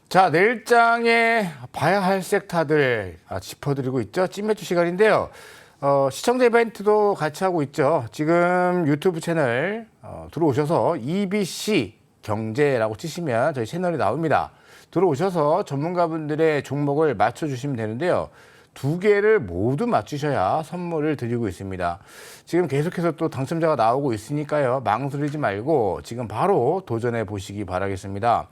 자, 내일장에 봐야 할 섹터들 짚어드리고 있죠. 찐매주 시간인데요. 시청자 이벤트도 같이 하고 있죠. 지금 유튜브 채널 들어오셔서 EBC 경제라고 치시면 저희 채널이 나옵니다. 들어오셔서 전문가분들의 종목을 맞춰주시면 되는데요. 2개를 모두 맞추셔야 선물을 드리고 있습니다. 지금 계속해서 또 당첨자가 나오고 있으니까요. 망설이지 말고 지금 바로 도전해 보시기 바라겠습니다.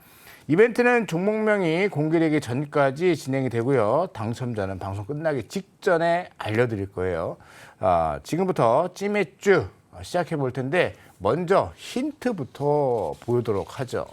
이벤트는 종목명이 공개되기 전까지 진행이 되고요. 당첨자는 방송 끝나기 직전에 알려드릴 거예요. 지금부터 찌매쭈 시작해 볼 텐데 먼저 힌트부터 보도록 하죠.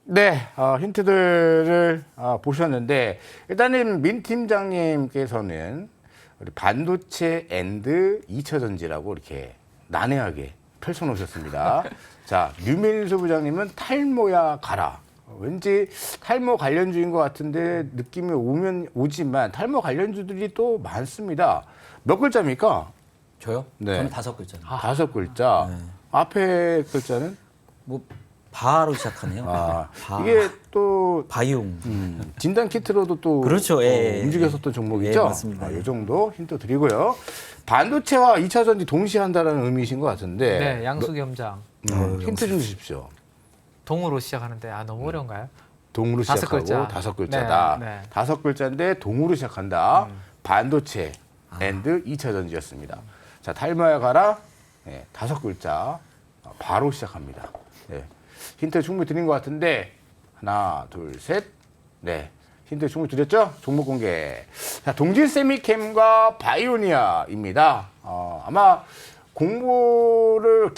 네, 힌트들을 보셨는데 일단은 민 팀장님께서는 우리 반도체 앤드 2차전지라고 이렇게 난해하게 펼쳐놓으셨습니다. 자, 유민수 부장님은 탈모야 가라. 왠지 탈모 관련주인 것 같은데 느낌이 오지만 탈모 관련주들이 또 많습니다. 몇 글자입니까? 저요? 네. 저는 5글자입니다. 5글자. 네. 앞에 글자는? 뭐 바로 시작하네요. 바. 이게 또 바이용. 진단 키트로도 또 그렇죠. 예, 움직였었던 종목이죠. 예, 맞습니다. 이 정도 힌트 드리고요. 반도체와 2차 전지 동시에 한다는 의미이신 것 같은데. 네, 양수겸장. 힌트 좀 주십시오. 동으로 시작하는데 너무 어려운가요? 동으로 다섯 시작하고 글자. 5글자다. 네, 네. 5글자인데 동으로 시작한다. 반도체 앤드 2차 전지였습니다. 자, 탈모야 가라. 네, 5글자. 바로 시작합니다. 네. 힌트 충분히 드린 것 같은데 하나, 둘, 셋. 네, 힌트 충분히 드렸죠? 종목 공개. 자, 동진 세미캠과 바이오니아입니다. 아마 공부를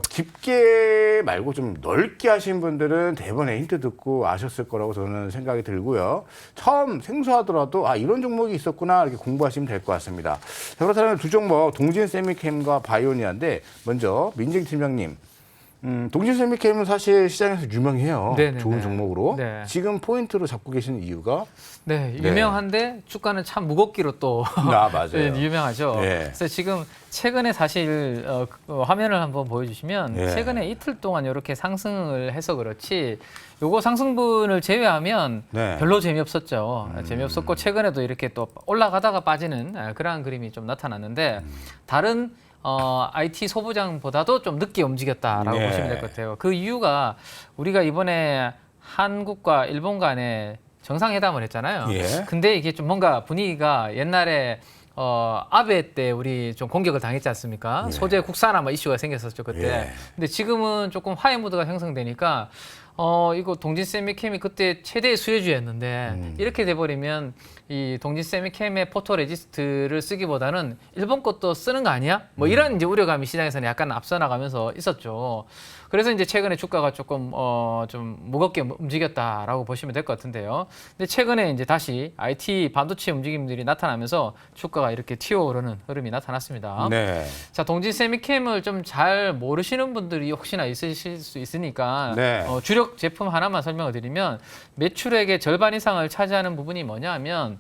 깊게 말고 좀 넓게 하신 분들은 대번에 힌트 듣고 아셨을 거라고 저는 생각이 들고요. 처음 생소하더라도 이런 종목이 있었구나 이렇게 공부하시면 될 것 같습니다. 자, 그렇다면 두 종목 동진 세미캠과 바이오니아인데 먼저 민정 팀장님. 동진 세미캠은 사실 시장에서 유명해요. 네네네. 좋은 종목으로. 네. 지금 포인트로 잡고 계시는 이유가? 네, 유명한데 주가는 참 무겁기로 또 맞아요. 네, 유명하죠. 네. 그래서 지금 최근에 사실 화면을 한번 보여주시면 네. 최근에 이틀 동안 이렇게 상승을 해서 그렇지 요거 상승분을 제외하면 네. 별로 재미없었죠. 재미없었고 최근에도 이렇게 또 올라가다가 빠지는 그러한 그림이 좀 나타났는데 다른 IT 소부장보다도 좀 늦게 움직였다라고 네. 보시면 될 것 같아요. 그 이유가 우리가 이번에 한국과 일본 간에 정상회담을 했잖아요. 예. 근데 이게 좀 뭔가 분위기가 옛날에 아베 때 우리 좀 공격을 당했지 않습니까? 예. 소재 국산화 뭐 이슈가 생겼었죠 그때. 예. 근데 지금은 조금 화해 무드가 형성되니까 이거 동진 세미캠이 그때 최대의 수혜주였는데 이렇게 돼버리면 이 동진 세미캠의 포토 레지스트를 쓰기보다는 일본 것도 쓰는 거 아니야? 뭐 이런 이제 우려감이 시장에서는 약간 앞서 나가면서 있었죠. 그래서 이제 최근에 주가가 조금 좀 무겁게 움직였다라고 보시면 될 것 같은데요. 근데 최근에 이제 다시 IT 반도체 움직임들이 나타나면서 주가가 이렇게 튀어오르는 흐름이 나타났습니다. 네. 자, 동진 세미캠을 좀 잘 모르시는 분들이 혹시나 있으실 수 있으니까 네. 주력 제품 하나만 설명을 드리면 매출액의 절반 이상을 차지하는 부분이 뭐냐 하면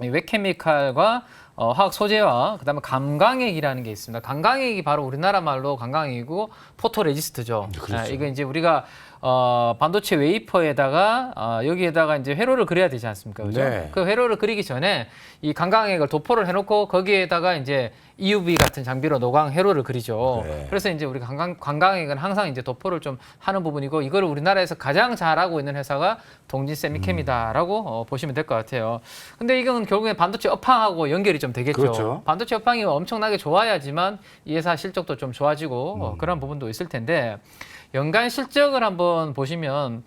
이 웹케미칼과 화학 소재와 그다음에 감광액이라는 게 있습니다. 감광액이 바로 우리나라 말로 감광액이고 포토레지스트죠. 그렇죠. 이거 이제 우리가 반도체 웨이퍼에다가 여기에다가 이제 회로를 그려야 되지 않습니까? 그죠? 네. 그 회로를 그리기 전에 이 감광액을 도포를 해놓고 거기에다가 이제 EUV 같은 장비로 노광 회로를 그리죠. 네. 그래서 이제 우리 감광액은 항상 이제 도포를 좀 하는 부분이고 이거를 우리나라에서 가장 잘하고 있는 회사가 동진 세미캠이다라고 보시면 될 것 같아요. 근데 이건 결국에 반도체 업황하고 연결이 좀 되겠죠. 그렇죠. 반도체 업황이 엄청나게 좋아야지만 이 회사 실적도 좀 좋아지고 그런 부분도 있을 텐데 연간 실적을 한번 보시면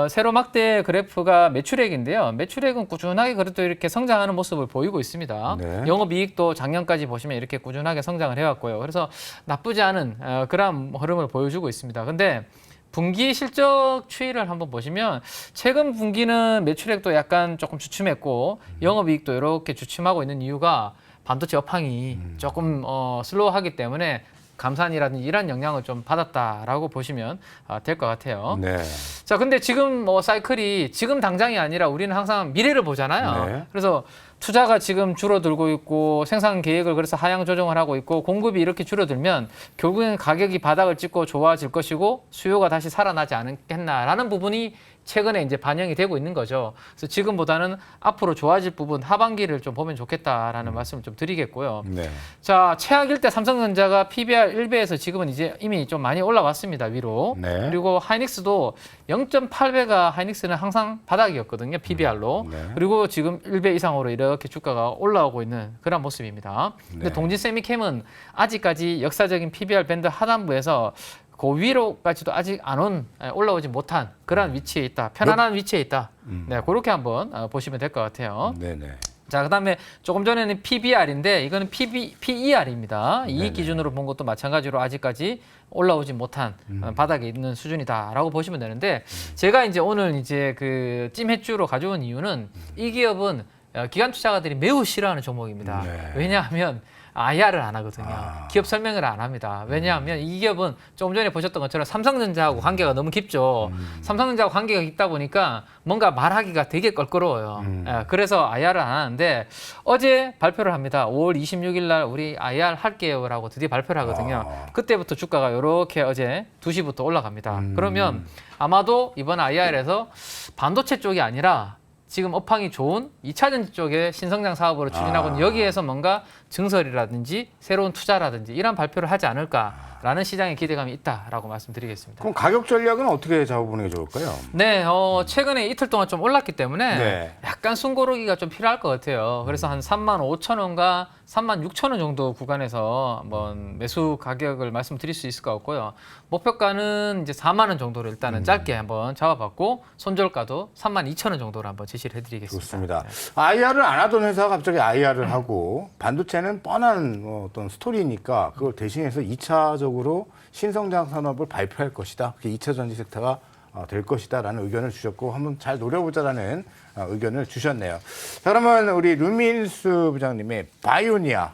세로막대 그래프가 매출액인데요. 매출액은 꾸준하게 그래도 이렇게 성장하는 모습을 보이고 있습니다. 네. 영업이익도 작년까지 보시면 이렇게 꾸준하게 성장을 해왔고요. 그래서 나쁘지 않은 그런 흐름을 보여주고 있습니다. 근데 분기 실적 추이를 한번 보시면 최근 분기는 매출액도 약간 조금 주춤했고 영업이익도 이렇게 주춤하고 있는 이유가 반도체 업황이 조금 슬로우하기 때문에 감산이라든지 이런 영향을 좀 받았다라고 보시면 될 것 같아요. 네. 자, 근데 지금 뭐 사이클이 지금 당장이 아니라 우리는 항상 미래를 보잖아요. 네. 그래서 투자가 지금 줄어들고 있고 생산 계획을 그래서 하향 조정을 하고 있고 공급이 이렇게 줄어들면 결국엔 가격이 바닥을 찍고 좋아질 것이고 수요가 다시 살아나지 않겠나라는 부분이 최근에 이제 반영이 되고 있는 거죠. 그래서 지금보다는 앞으로 좋아질 부분 하반기를 좀 보면 좋겠다라는 말씀을 좀 드리겠고요. 네. 자, 최악일 때 삼성전자가 PBR 1배에서 지금은 이제 이미 좀 많이 올라왔습니다, 위로. 네. 그리고 하이닉스도 0.8배가 하이닉스는 항상 바닥이었거든요, PBR로. 네. 그리고 지금 1배 이상으로 이렇게 주가가 올라오고 있는 그런 모습입니다. 근데 네. 동진세미캠은 아직까지 역사적인 PBR 밴드 하단부에서 그 위로까지도 아직 안 올라오지 못한 그런 위치에 있다. 편안한 위치에 있다. 네, 그렇게 한번 보시면 될 것 같아요. 네네. 자, 그다음에 조금 전에는 PBR인데 이거는 PER입니다. 이 네네. 기준으로 본 것도 마찬가지로 아직까지 올라오지 못한 바닥에 있는 수준이다라고 보시면 되는데 제가 이제 오늘 이제 그 찜해주로 가져온 이유는 이 기업은 기관 투자가들이 매우 싫어하는 종목입니다. 네. 왜냐하면 IR을 안 하거든요. 아. 기업 설명을 안 합니다. 왜냐하면 이 기업은 조금 전에 보셨던 것처럼 삼성전자하고 관계가 너무 깊죠. 삼성전자하고 관계가 깊다 보니까 뭔가 말하기가 되게 껄끄러워요. 예, 그래서 IR을 안 하는데 어제 발표를 합니다. 5월 26일 날 우리 IR 할게요라고 드디어 발표를 하거든요. 그때부터 주가가 이렇게 어제 2시부터 올라갑니다. 그러면 아마도 이번 IR에서 반도체 쪽이 아니라 지금 업황이 좋은 2차전지 쪽의 신성장 사업으로 추진하고 있는 여기에서 뭔가 증설이라든지 새로운 투자라든지 이런 발표를 하지 않을까라는 시장의 기대감이 있다라고 말씀드리겠습니다. 그럼 가격 전략은 어떻게 잡아보는 게 좋을까요? 네, 최근에 이틀 동안 좀 올랐기 때문에 네. 약간 숨고르기가 좀 필요할 것 같아요. 그래서 한 35,000원과 36,000원 정도 구간에서 한번 매수 가격을 말씀드릴 수 있을 것 같고요. 목표가는 이제 4만 원 정도를 일단은 짧게 한번 잡아봤고 손절가도 32,000원 정도로 한번 제시를 해드리겠습니다. 좋습니다. IR을 안 하던 회사가 갑자기 IR을 하고 반도체는 뻔한 어떤 스토리니까 그걸 대신해서 2차적으로 신성장 산업을 발표할 것이다. 그게 2차 전지 섹터가 될 것이다라는 의견을 주셨고 한번 잘 노려보자라는 의견을 주셨네요. 자, 그러면 우리 루민스 부장님의 바이오니아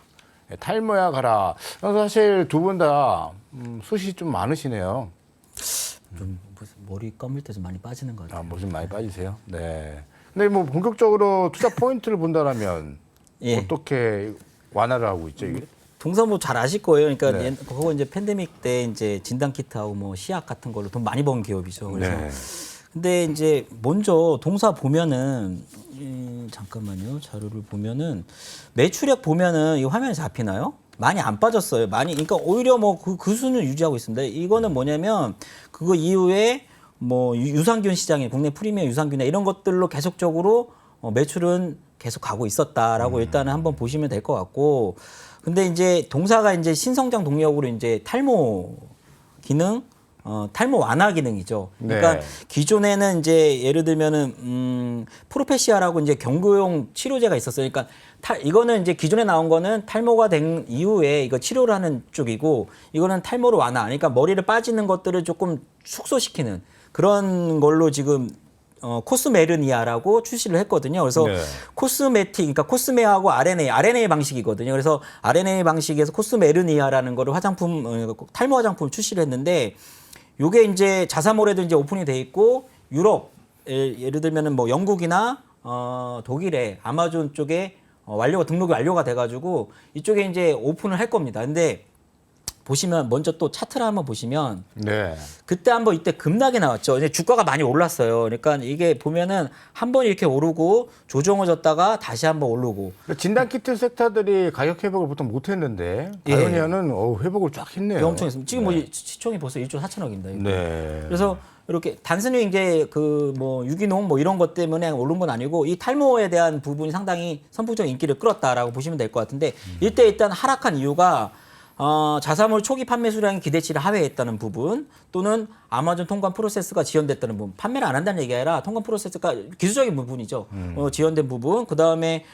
탈모야 가라. 사실 두 분 다 숱이 좀 많으시네요. 좀 머리 감을 때 좀 많이 빠지는 것 같아요. 뭐 좀 많이 빠지세요. 네. 근데 뭐 본격적으로 투자 포인트를 본다라면 예. 어떻게 완화를 하고 있죠 이게? 동사 뭐 잘 아실 거예요. 그러니까 네. 그거 이제 팬데믹 때 이제 진단 키트하고 뭐 시약 같은 걸로 돈 많이 번 기업이죠. 그래서 네. 근데 이제 먼저 동사 보면은 잠깐만요. 자료를 보면은 매출액 보면은 이 화면에 잡히나요? 많이 안 빠졌어요. 많이 그러니까 오히려 뭐 그 수는 유지하고 있습니다. 이거는 뭐냐면 그거 이후에 뭐 유산균 시장에 국내 프리미엄 유산균이나 이런 것들로 계속적으로 매출은 계속 가고 있었다라고 일단은 한번 보시면 될 것 같고 근데 이제 동사가 이제 신성장 동력으로 이제 탈모 기능 탈모 완화 기능이죠. 그러니까 네. 기존에는 이제 예를 들면은 프로페시아라고 이제 경구용 치료제가 있었어요. 그러니까 이거는 이제 기존에 나온 거는 탈모가 된 이후에 이거 치료를 하는 쪽이고 이거는 탈모를 완화. 그러니까 머리를 빠지는 것들을 조금 축소시키는 그런 걸로 지금 코스메르니아라고 출시를 했거든요. 그래서 네. 코스메틱, 그러니까 코스메하고 RNA 방식이거든요. 그래서 RNA 방식에서 코스메르니아라는 거를 화장품, 탈모 화장품을 출시를 했는데 요게 이제 자사몰에도 이제 오픈이 돼 있고 유럽, 예를 들면은 뭐 영국이나 독일의 아마존 쪽에 등록이 완료가 돼가지고 이쪽에 이제 오픈을 할 겁니다. 근데 보시면 먼저 또 차트를 한번 보시면 네. 그때 한번 이때 급락이 나왔죠. 이제 주가가 많이 올랐어요. 그러니까 이게 보면은 한번 이렇게 오르고 조정해졌다가 다시 한번 오르고. 진단 키트 섹터들이 가격 회복을 보통 못 했는데 예. 바이오니아는 회복을 쫙 했네요. 엄청 했습니다. 지금 뭐 시총이 벌써 1조 4천억입니다. 네. 그래서 이렇게 단순히 이제 그 뭐 유기농 뭐 이런 것 때문에 오른 건 아니고 이 탈모에 대한 부분이 상당히 선풍적 인기를 끌었다라고 보시면 될 것 같은데 이때 일단 하락한 이유가 자사몰 초기 판매 수량이 기대치를 하회했다는 부분 또는 아마존 통관 프로세스가 지연됐다는 부분. 판매를 안 한다는 얘기가 아니라 통관 프로세스가 기술적인 부분이죠. 지연된 부분. 그다음에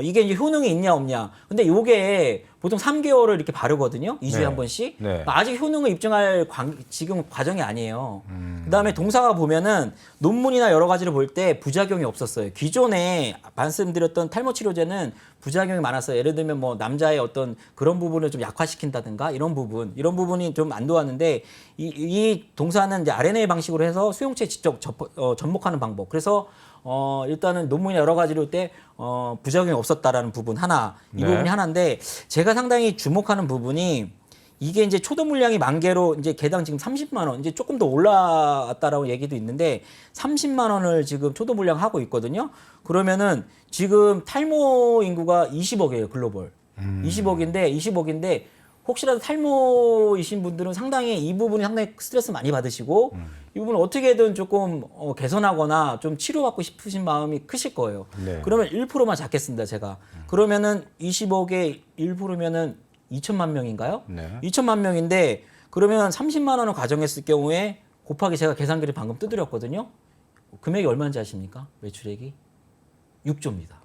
이게 이제 효능이 있냐 없냐. 근데 요게 보통 3개월을 이렇게 바르거든요. 2주에 네. 한 번씩. 네. 아직 효능을 입증할 지금 과정이 아니에요. 그다음에 동사가 보면은 논문이나 여러 가지를 볼 때 부작용이 없었어요. 기존에 말씀드렸던 탈모 치료제는 부작용이 많았어요. 예를 들면 뭐 남자의 어떤 그런 부분을 좀 약화시킨다든가 이런 부분이 좀 안 좋았는데 이 동사는 이제 RNA 방식으로 해서 수용체에 직접 접목하는 방법. 그래서 일단은 논문이나 여러 가지로 때 부작용이 없었다라는 부분 하나, 이 네. 부분이 하나인데 제가 상당히 주목하는 부분이 이게 이제 초도 물량이 10,000개로 이제 개당 지금 30만 원, 이제 조금 더 올라왔다라고 얘기도 있는데 30만 원을 지금 초도 물량 하고 있거든요. 그러면은 지금 탈모 인구가 20억이에요, 글로벌. 20억인데 혹시라도 탈모이신 분들은 상당히 이 부분이 상당히 스트레스 많이 받으시고 이 부분을 어떻게든 조금 개선하거나 좀 치료받고 싶으신 마음이 크실 거예요. 네. 그러면 1%만 잡겠습니다, 제가. 그러면은 20억에 1%면은 2천만 명인가요? 네. 2천만 명인데 그러면 30만 원을 가정했을 경우에 곱하기 제가 계산기를 방금 두드렸거든요. 금액이 얼마인지 아십니까? 매출액이 6조입니다.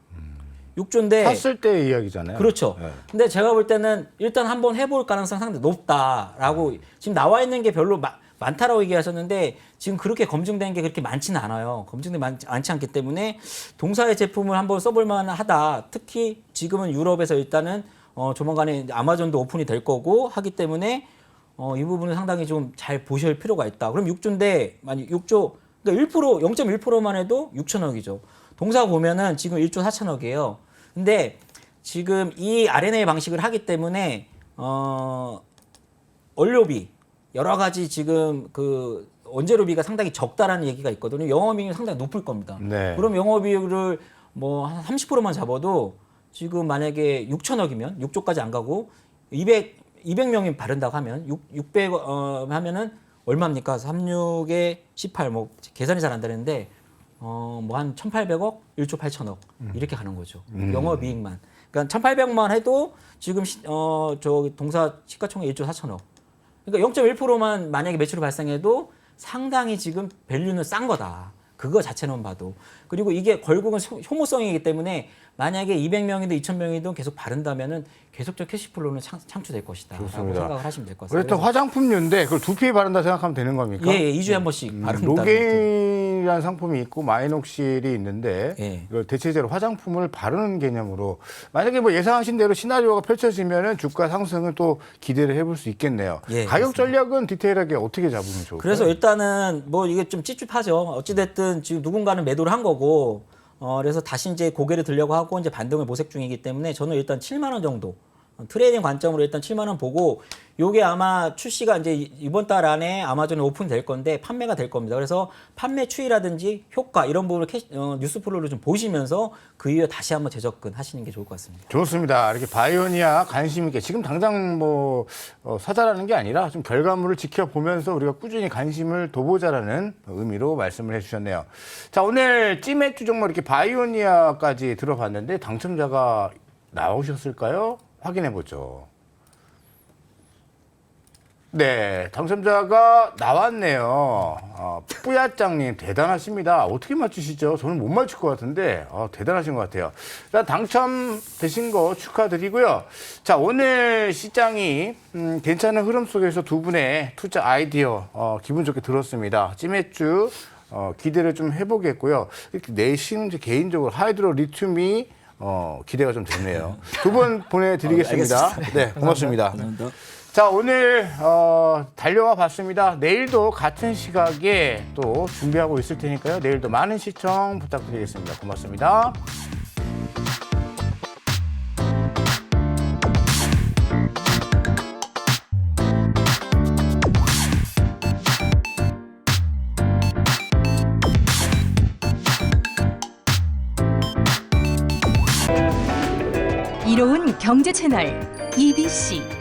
6조인데 샀을 때 이야기잖아요. 그렇죠. 네. 근데 제가 볼 때는 일단 한번 해볼 가능성이 상당히 높다라고 지금 나와 있는 게 별로 많다라고 얘기하셨는데 지금 그렇게 검증된 게 그렇게 많지는 않아요. 검증된 많지 않기 때문에 동사의 제품을 한번 써볼 만하다. 특히 지금은 유럽에서 일단은 조만간에 아마존도 오픈이 될 거고 하기 때문에 이 부분은 상당히 좀 잘 보실 필요가 있다. 그럼 6조인데 만약 6조 그러니까 1% 0.1%만 해도 6천억이죠. 동사 보면은 지금 1조 4천억이에요. 근데 지금 이 RNA 방식을 하기 때문에 원료비 여러 가지 지금 그 원재료비가 상당히 적다라는 얘기가 있거든요. 영업이익이 상당히 높을 겁니다. 네. 그럼 영업이익을 뭐 한 30%만 잡아도 지금 만약에 6천억이면 6조까지 안 가고 200명이 바른다고 하면 600 하면은 얼마입니까? 36에 18 뭐 계산이 잘 안 되는데 뭐 한 1,800억, 1조 8천억 이렇게 가는 거죠. 영업이익만. 그러니까 1,800만 해도 지금 저 동사 시가총액 1조 4천억. 그러니까 0.1%만 만약에 매출이 발생해도 상당히 지금 밸류는 싼 거다. 그거 자체는 봐도. 그리고 이게 결국은 효모성이기 때문에 만약에 200명이든 2,000명이든 계속 바른다면은 계속적 캐시플로우는 창출될 것이다. 라고 좋습니다. 생각을 하시면 될 것 같습니다. 그렇다면 화장품류인데 그걸 두피에 바른다 생각하면 되는 겁니까? 예, 2주에 한 번씩 바른다. 로게인이라는 상품이 있고 마이녹실이 있는데 예. 이걸 대체제로 화장품을 바르는 개념으로 만약에 뭐 예상하신 대로 시나리오가 펼쳐지면은 주가 상승을 또 기대를 해볼 수 있겠네요. 예, 가격 그렇습니다. 전략은 디테일하게 어떻게 잡으면 좋을까요? 그래서 일단은 뭐 이게 좀 찝찝하죠. 어찌됐든 지금 누군가는 매도를 한 거고, 그래서 다시 이제 고개를 들려고 하고 이제 반등을 모색 중이기 때문에 저는 일단 7만 원 정도 트레이딩 관점으로 일단 7만 원 보고 요게 아마 출시가 이제 이번 달 안에 아마존에 오픈될 건데 판매가 될 겁니다. 그래서 판매 추이라든지 효과 이런 부분을 뉴스 플로우를 좀 보시면서 그 이후에 다시 한번 재접근하시는 게 좋을 것 같습니다. 좋습니다. 이렇게 바이오니아 관심 있게 지금 당장 뭐 사자라는 게 아니라 좀 결과물을 지켜보면서 우리가 꾸준히 관심을 둬보자라는 의미로 말씀을 해주셨네요. 자, 오늘 찌매주 종목 이렇게 바이오니아까지 들어봤는데 당첨자가 나오셨을까요? 확인해 보죠. 네, 당첨자가 나왔네요. 뿌야짱님 대단하십니다. 어떻게 맞추시죠? 저는 못 맞출 것 같은데 대단하신 것 같아요. 일단 당첨되신 거 축하드리고요. 자, 오늘 시장이 괜찮은 흐름 속에서 두 분의 투자 아이디어 기분 좋게 들었습니다. 찌매주 기대를 좀 해보겠고요. 내신 개인적으로 하이드로 리튬이 기대가 좀 되네요. 두 분 보내드리겠습니다. 네, 고맙습니다. 감사합니다. 자, 오늘 달려와 봤습니다. 내일도 같은 시각에 또 준비하고 있을 테니까요. 내일도 많은 시청 부탁드리겠습니다. 고맙습니다. 이로운 경제 채널 EBC